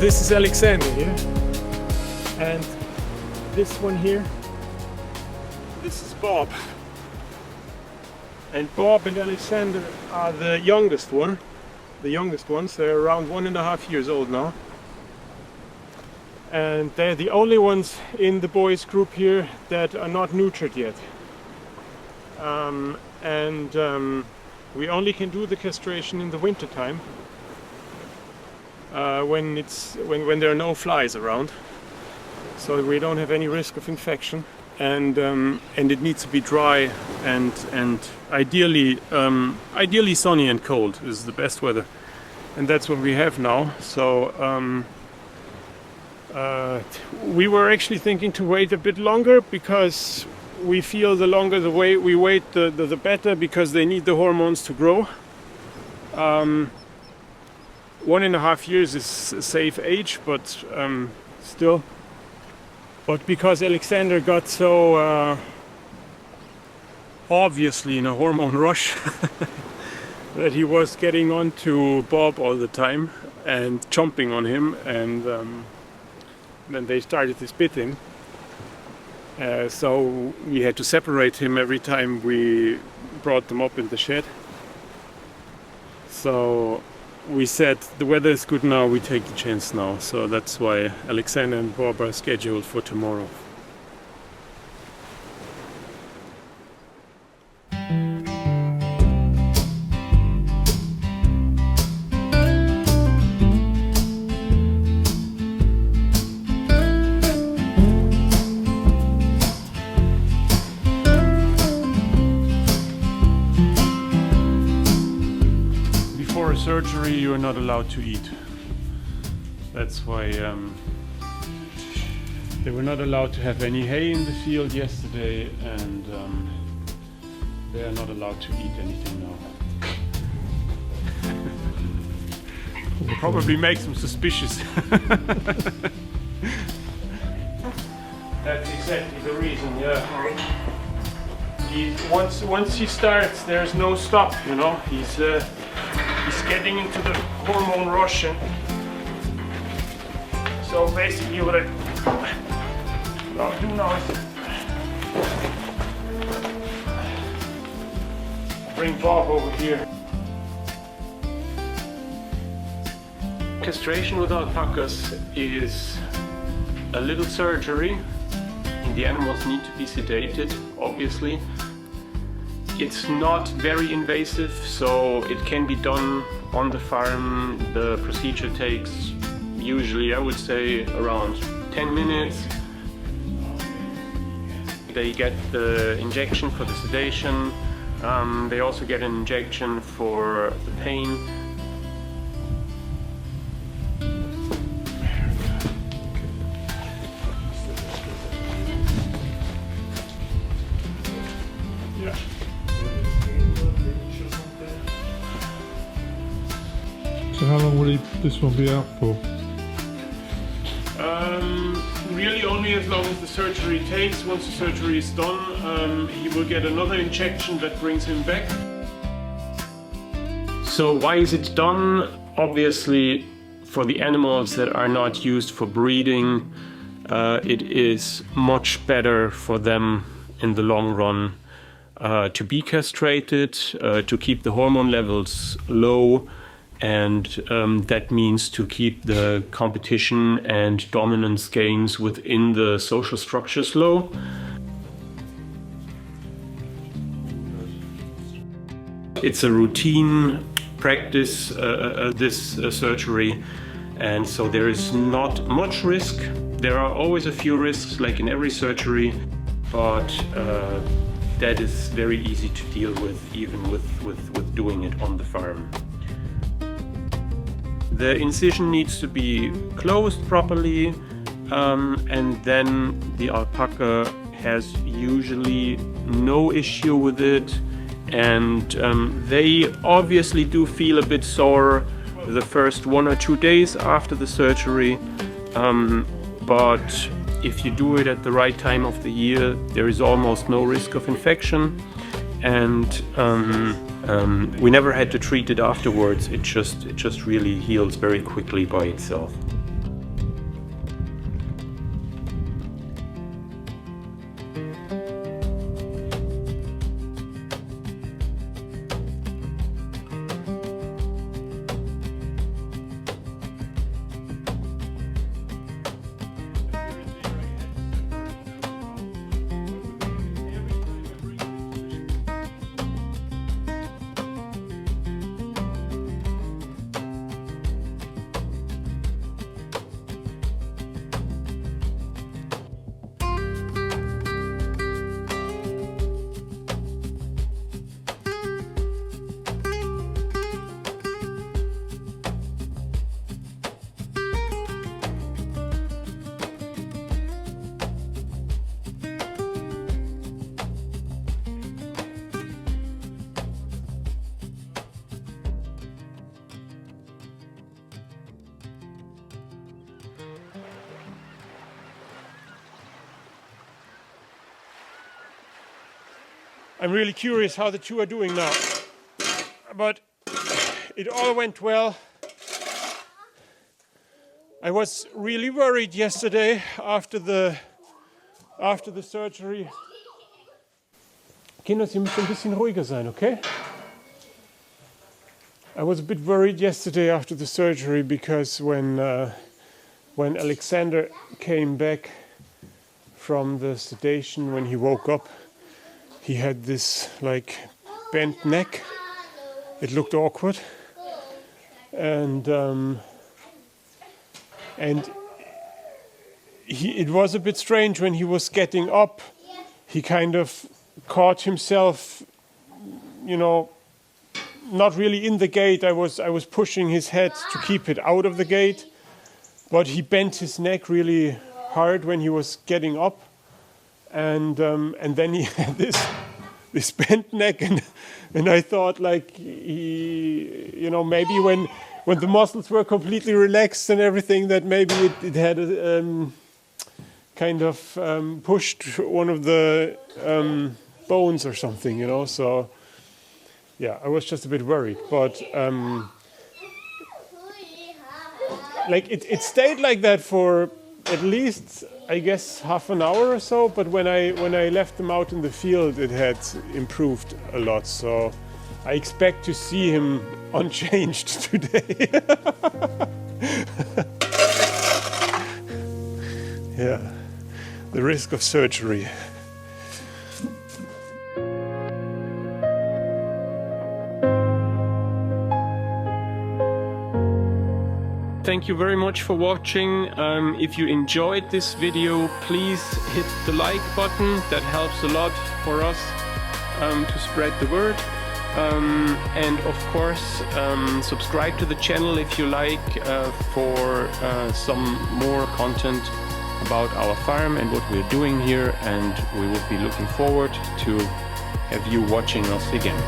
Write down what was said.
this is Alexander here, and this one here, this is Bob. And Bob and Alexander are the youngest ones. They're around 1.5 years old now. And they're the only ones in the boys group here that are not neutered yet. We only can do the castration in the winter time, when there are no flies around, so we don't have any risk of infection. And it needs to be dry and ideally sunny and cold is the best weather, and that's what we have now. So we were actually thinking to wait a bit longer, because we feel the longer we wait, the better, because they need the hormones to grow. 1.5 years is a safe age, but still. But because Alexander got so obviously in a hormone rush that he was getting on to Bob all the time and chomping on him, and then they started this biting. So we had to separate him every time we brought them up in the shed. So we said the weather is good now, we take the chance now. So that's why Alexander and Bob are scheduled for tomorrow. Before surgery, you are not allowed to eat. That's why they were not allowed to have any hay in the field yesterday, and they are not allowed to eat anything now. Probably makes them suspicious. That's exactly the reason, yeah. Once he starts, there's no stop, you know. He's getting into the hormone rush, and so basically what I'll do now is bring Bob over here. Castration with alpacas is a little surgery. The animals need to be sedated, obviously. It's not very invasive, so it can be done on the farm. The procedure takes usually, I would say, around 10 minutes. They get the injection for the sedation. They also get an injection for the pain. Yeah. So how long will this one be out for? Really only as long as the surgery takes. Once the surgery is done, he will get another injection that brings him back. So why is it done? Obviously, for the animals that are not used for breeding, it is much better for them in the long run to be castrated, to keep the hormone levels low, and that means to keep the competition and dominance gains within the social structures low. It's a routine practice, this surgery, and so there is not much risk. There are always a few risks, like in every surgery, but that is very easy to deal with, even with doing it on the farm. The incision needs to be closed properly, and then the alpaca has usually no issue with it, and they obviously do feel a bit sore the first 1 or 2 days after the surgery, but if you do it at the right time of the year, there is almost no risk of infection, and we never had to treat it afterwards. It just really heals very quickly by itself. I'm really curious how the two are doing now. But it all went well. I was really worried yesterday after the surgery. Kinder, Sie müssen ein bisschen ruhiger sein, okay? I was a bit worried yesterday after the surgery because when Alexander came back from the sedation, when he woke up, he had this like bent neck. It looked awkward, and it was a bit strange when he was getting up. He kind of caught himself, you know, not really in the gate. I was pushing his head to keep it out of the gate, but he bent his neck really hard when he was getting up, and then he had this bent neck, and I thought like he, you know, maybe when the muscles were completely relaxed and everything, that maybe it had kind of pushed one of the bones or something, you know. So yeah, I was just a bit worried, but like it stayed like that for at least, I guess, half an hour or so. But when I left them out in the field, it had improved a lot. So I expect to see him unchanged today. Yeah, the risk of surgery. Thank you very much for watching. If you enjoyed this video, please hit the like button. That helps a lot for us to spread the word. And of course, subscribe to the channel if you like, for some more content about our farm and what we're doing here. And we will be looking forward to have you watching us again.